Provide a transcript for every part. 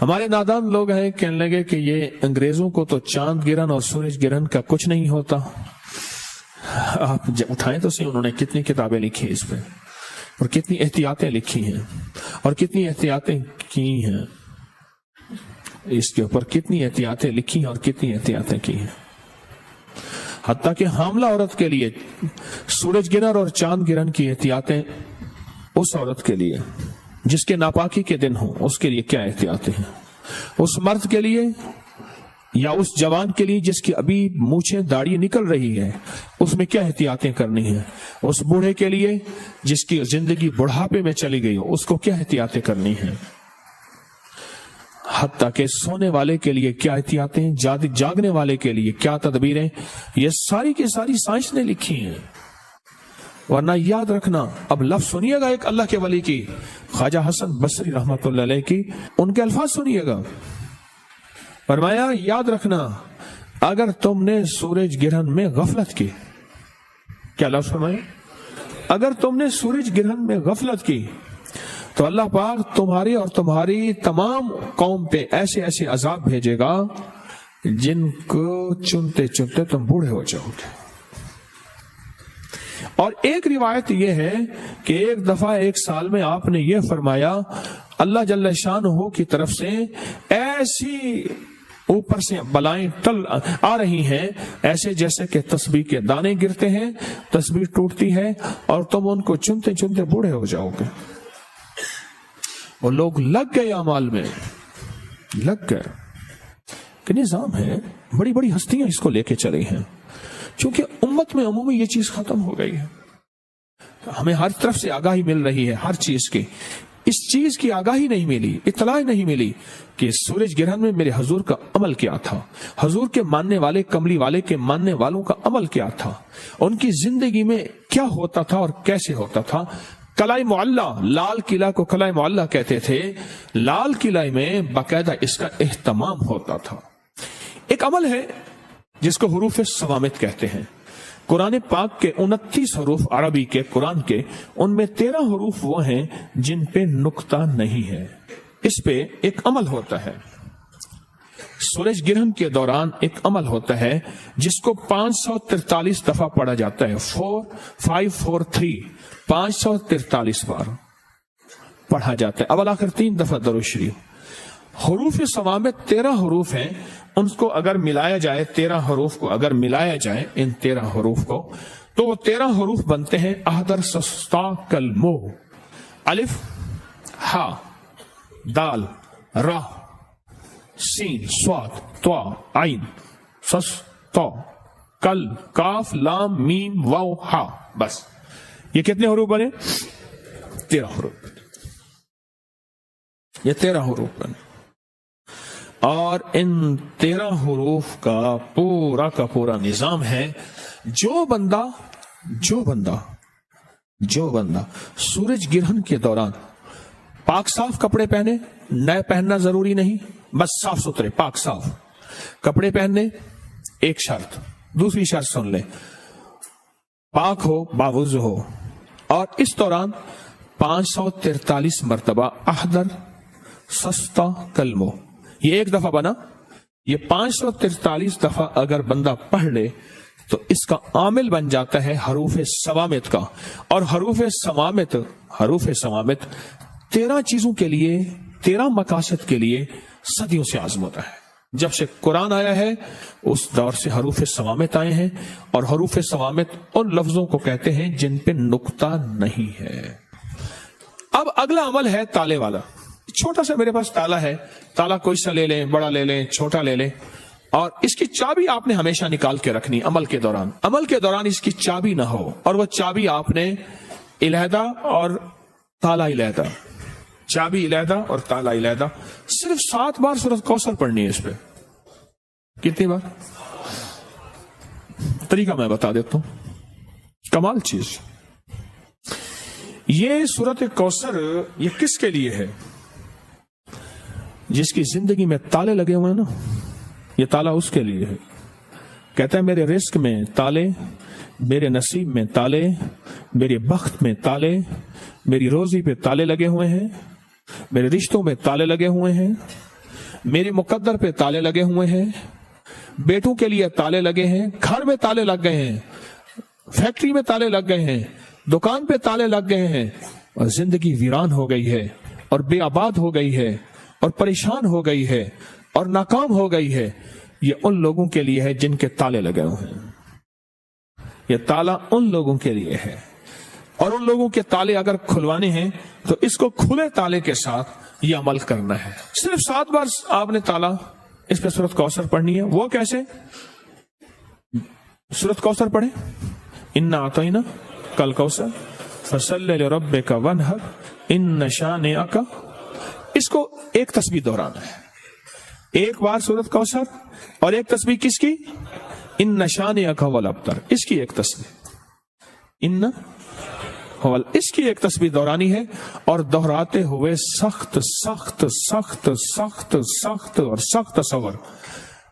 ہمارے نادان لوگ ہیں کہنے لگے کہ یہ انگریزوں کو تو چاند گرہن اور سورج گرہن کا کچھ نہیں ہوتا. آپ اٹھائیں تو صحیح، انہوں نے کتنی کتابیں لکھی اس پہ، اور کتنی احتیاطیں لکھی ہیں، اور کتنی احتیاطیں کی ہیں اس کے اوپر، کتنی احتیاطیں لکھی ہیں اور کتنی احتیاطیں کی ہیں. حتیٰ کہ حاملہ عورت کے لیے سورج گرہن اور چاند گرہن کی احتیاطیں اس عورت کے لیے جس کے ناپاکی کے دن ہوں، اس کے لیے کیا احتیاطیں ہیں. اس مرد کے لیے یا اس جوان کے لیے جس کی ابھی مونچھیں داڑھی نکل رہی ہے، اس میں کیا احتیاطیں کرنی ہیں. اس بوڑھے کے لیے جس کی زندگی بڑھاپے میں چلی گئی ہو، اس کو کیا احتیاطیں کرنی ہیں. حتیٰ کہ سونے والے کے لیے کیا احتیاطیں، جاگنے والے کے لیے کیا تدبیریں، یہ ساری کی ساری سائنس نے لکھی ہیں. ورنہ یاد رکھنا، اب لفظ سنیے گا ایک اللہ کے ولی کی، خواجہ حسن بصری رحمت اللہ علیہ کی، ان کے الفاظ سنیے گا. فرمایا یاد رکھنا، اگر تم نے سورج گرہن میں غفلت کی، کیا لفظ فرمایا، اگر تم نے سورج گرہن میں غفلت کی تو اللہ پاک تمہاری اور تمہاری تمام قوم پہ ایسے ایسے عذاب بھیجے گا جن کو چنتے چنتے تم بوڑھے ہو جاؤ گے. اور ایک روایت یہ ہے کہ ایک دفعہ ایک سال میں آپ نے یہ فرمایا، اللہ جل شانہ کی طرف سے ایسی اوپر سے بلائیں ٹل آ رہی ہیں، ایسے جیسے کہ تسبیح کے دانے گرتے ہیں، تسبیح ٹوٹتی ہے اور تم ان کو چنتے چنتے بوڑھے ہو جاؤ گے. وہ لوگ لگ گئے اعمال میں، لگ گئے کہ نظام ہے، بڑی بڑی ہستیاں اس کو لے کے چلی ہیں. چونکہ امت میں عمومی یہ چیز ختم ہو گئی ہے، ہمیں ہر طرف سے آگاہی مل رہی ہے ہر چیز کی. اس چیز کی آگاہی نہیں ملی، اطلاع نہیں ملی کہ سورج گرہن میں میرے حضور کا عمل کیا تھا، حضور کے ماننے والے، کملی والے کے ماننے والوں کا عمل کیا تھا، ان کی زندگی میں کیا ہوتا تھا اور کیسے ہوتا تھا. قلعہ معلیٰ، لال قلعہ کو قلعہ معلیٰ کہتے تھے، لال قلعہ میں باقاعدہ اس کا اہتمام ہوتا تھا. ایک عمل ہے جس کو حروف صوامت کہتے ہیں. قرآن پاک کے 29 حروف عربی کے قرآن کے، ان میں 13 حروف وہ ہیں جن پہ نقطہ نہیں ہے. اس پہ ایک عمل ہوتا ہے، سورج گرہن کے دوران ایک عمل ہوتا ہے جس کو 543 دفعہ پڑھا جاتا ہے. 4543 543 بار پڑھا جاتا ہے، اول آخر 3 دفعہ درود شریف. حروف صوامت 13 حروف ہیں، ان کو اگر ملایا جائے، 13 حروف کو اگر ملایا جائے، ان 13 حروف کو، تو وہ 13 حروف بنتے ہیں احدر سستا کلمو. الف، ہا، دال، را، سین، صاد، طا، عین، سس، تو، کل، کاف، لام، میم، واو، ہا. بس یہ کتنے حروف بنے؟ 13 حروف. یہ 13 حروف بنے. اور ان 13 حروف کا پورا نظام ہے. جو بندہ سورج گرہن کے دوران پاک صاف کپڑے پہنے، نئے پہننا ضروری نہیں، بس صاف ستھرے پاک صاف کپڑے پہننے، ایک شرط. دوسری شرط سن لیں، پاک ہو، باوضو ہو، اور اس دوران 543 مرتبہ احدر سستا کلمو. یہ ایک دفعہ بنا، یہ 543 دفعہ اگر بندہ پڑھ لے تو اس کا عامل بن جاتا ہے حروف صوامت کا. اور حروف صوامت 13 چیزوں کے لیے، 13 مقاصد کے لیے صدیوں سے عزم ہوتا ہے. جب سے قرآن آیا ہے اس دور سے حروف صوامت آئے ہیں، اور حروف صوامت ان لفظوں کو کہتے ہیں جن پہ نقطہ نہیں ہے. اب اگلا عمل ہے تالے والا. چھوٹا سا میرے پاس تالا ہے، تالا کوئی سا لے لیں، بڑا لے لیں، چھوٹا لے لیں، اور اس کی چابی آپ نے ہمیشہ نکال کے رکھنی. عمل کے دوران اس کی چابی نہ ہو، اور وہ چابی آپ نے علیحدہ اور تالا علیحدہ، چابی علیحدہ اور تالا علیحدہ. صرف 7 بار سورۃ کوثر پڑھنی ہے. اس پہ کتنی بار؟ طریقہ میں بتا دیتا ہوں، کمال چیز. یہ سورۃ کوثر یہ کس کے لیے ہے؟ جس کی زندگی میں تالے لگے ہوئے ہیں نا، یہ تالا اس کے لیے ہے. کہتا ہے میرے رزق میں تالے، میرے نصیب میں تالے، میرے بخت میں تالے، میری روزی پہ تالے لگے ہوئے ہیں، میرے رشتوں میں تالے لگے ہوئے ہیں، मेरे मुकद्दर पे ताले लगे हुए हैं, बेटों के लिए ताले लगे हैं, घर में ताले लग गए हैं, फैक्ट्री में ताले लग गए हैं, दुकान पे ताले लग गए हैं, और जिंदगी वीरान हो गई है और बेआबाद हो गई है और परेशान हो गई है और नाकाम हो गई है। ये उन लोगों के लिए है जिनके ताले लगे हुए हैं। ये ताला उन लोगों के लिए है, और उन लोगों के ताले अगर खुलवाने हैं तो इसको खुले ताले के साथ ये अमल करना है। सिर्फ 7 बार आपने ताला इस पे सूरत कौसर पढ़नी है। वो कैसे? सूरत कौसर पढ़े, इन्ना आतैना कल कौसर फसल्लि लिरब्बिका वन्हर इन्न शानिअका। इसको एक तस्बीह दोहराना है। एक बार सूरत कौसर और एक तस्बीह किसकी? इन्न शानिअका वल अब्तर। इसकी एक तस्बीह इन्न वल, इसकी एक तस्बीह दोहरानी है, और दोहराते हुए सख्त सख्त सख्त सख्त सख्त और सख्त सबर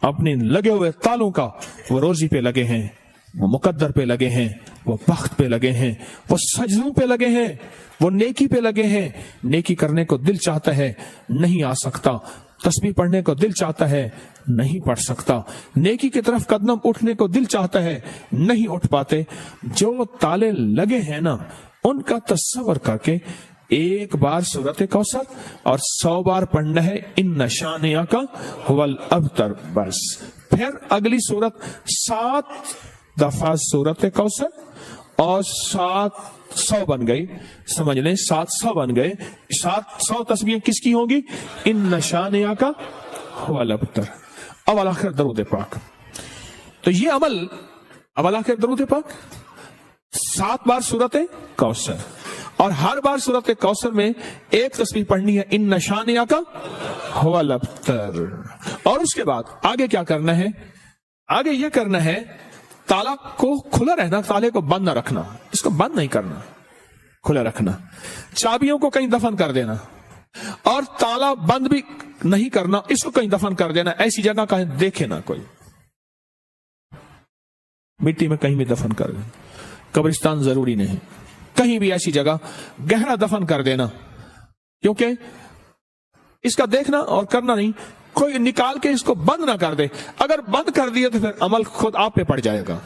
अपने लगे हुए तालों का, वो रोजी पे लगे हैं, वो मुकद्दर पे लगे हैं, वो बख्त पे लगे हैं, वो सजदों पे लगे हैं, वो नेकी पे लगे हैं। नेकी करने को दिल चाहता है, नहीं आ सकता। तस्बीह पढ़ने को दिल चाहता है, नहीं पढ़ सकता। नेकी की तरफ कदम उठने को दिल चाहता है, नहीं उठ पाते। जो ताले लगे हैं ना, उनका तस्वर करके एक बार सूरत कौसर और 100 बार पढ़ना है इन्न शानिअका हुवल अब्तर, बस। फिर अगली सूरत 7 दफा सूरत कौसर और 700 बन गई, समझ लें 700 बन गए। 700 तस्बीहें किसकी होंगी? इन्न शानिअका हुवल अब्तर। अवल आखिर दरूद पाक। तो ये अमल अवल आखिर दरूद पाक, 7 बार सूरत कौसर, और हर बार सूरत कौसर में एक तस्बीह पढ़नी है इन्न शानिअका हुवल अब्तर। और उसके बाद आगे क्या करना है? आगे ये करना है, ताला को खुला रहना, ताले को बंद ना रखना। इसको बंद नहीं करना, खुला रखना। चाबियों को कहीं दफन कर देना, और ताला बंद भी नहीं करना, इसको कहीं दफन कर देना। ऐसी जगह कहीं देखे ना कोई, मिट्टी में कहीं भी दफन कर देना। कब्रिस्तान जरूरी नहीं, कहीं भी ऐसी जगह गहरा दफन कर देना, क्योंकि इसका देखना और करना नहीं। कोई निकाल के इसको बंद ना कर दे। अगर बंद कर दिया तो फिर अमल खुद आप पे पड़ जाएगा।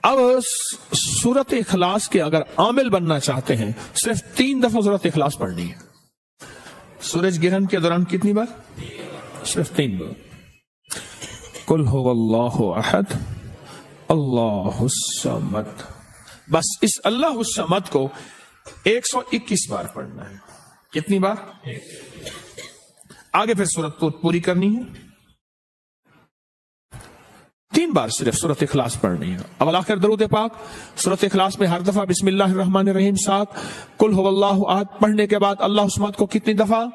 अब सूरत इखलास के अगर आमिल बनना चाहते हैं, सिर्फ 3 दफा सूरत इखलास पढ़नी है। सूरज ग्रहण के दौरान कितनी बार? सिर्फ 3 बार। कुल हुवल्लाहु अहद अल्लाहुस समद। बस इस अल्लाहुस समद को 121 बार पढ़ना है। कितनी बार? आगे फिर सूरत पूरी करनी है। 3 बार सिर्फ सूरत इखलास पढ़नी है। अवल आखिर दरूद पाक। सूरत इखलास में हर दफा बिस्मिल्लाहिर रहमानिर रहीम 7, कुल हुवल्लाहु अहद पढ़ने के बाद अल्लाह समद को कितनी दफा?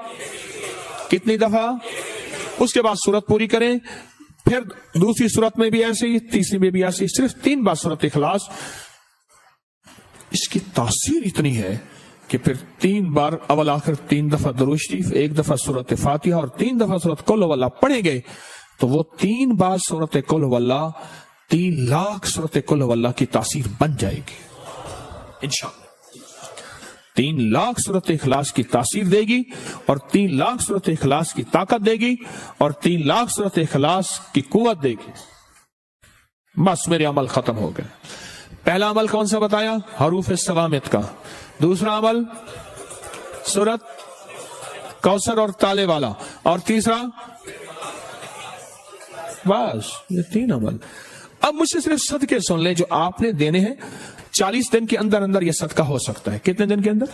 उसके बाद सूरत पूरी करें। फिर दूसरी सूरत में भी ऐसे ही, तीसरी में भी ऐसे ही, सिर्फ 3 बार सूरत इखलास। इसकी तासीर इतनी है कि फिर 3 बार अवल आखिर 3 दफा दुरूद शरीफ, 1 दफा सूरत फातिहा और 3 दफा सूरत कुल हुवल्लाह पढ़ेंगे, तो वो 3 बार सूरत कुल हुवल्लाह 3 लाख सूरत कुल हुवल्लाह की तासीर बन जाएगी इंशाअल्लाह। 3 लाख सूरत इखलास की तासीर देगी, और 3 लाख सूरत इखलास की ताकत देगी, और 3 लाख सूरत इखलास की कुव्वत देगी। बस मेरे अमल खत्म हो गए। पहला अमल कौन सा बताया? हरूफ सवामित का। दूसरा अमल सूरत कौसर और ताले वाला, और तीसरा, बस ये 3 अमल। अब मुझसे सिर्फ सदके सुन ले जो आपने देने हैं। 40 दिन के अंदर अंदर ये सदका हो सकता है। कितने दिन के अंदर?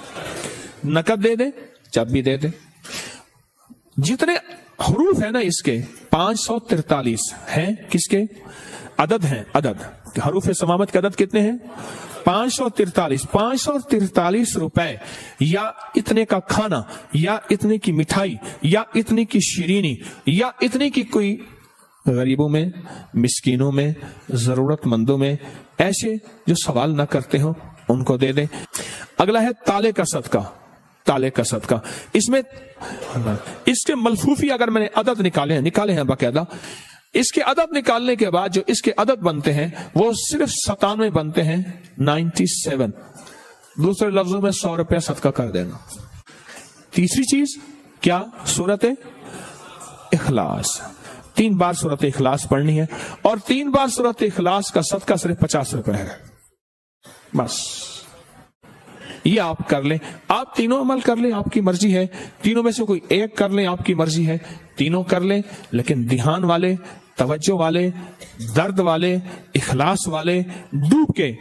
नकद दे दे, जब भी दे दे। जितने हरूफ है ना इसके 543 हैं। किसके? अदद हैं, अदद। हरूफ समामत के अदद कितने हैं? 543। 543 रुपए या इतने का खाना, या इतने की मिठाई, या इतने की शीरीनी, या इतने की कोई गरीबों में, मिस्कीनों में, जरूरतमंदों में, ऐसे जो सवाल ना करते हो उनको दे दे। अगला है ताले का सदका। ताले का सदका, इसमें इसके मलफूफी अगर मैंने अदद निकाले हैं बाकायदा, इसके अदद निकालने के बाद जो इसके अदद बनते हैं वो सिर्फ 97 बनते हैं, 97। दूसरे लफ्जों में 100 रुपया सदका कर देना। तीसरी चीज क्या? सूरत इखलास। 3 बार सूरत इखलास पढ़नी है और 3 बार सूरत इखलास का सदका सिर्फ 50 रुपए है, बस ये आप कर लें। आप तीनों अमल कर लें, आपकी मर्जी है, तीनों में से कोई एक कर लें, आपकी मर्जी है, तीनों कर लें, लेकिन ध्यान वाले, तवज्जो वाले, दर्द वाले, इखलास वाले, डूब के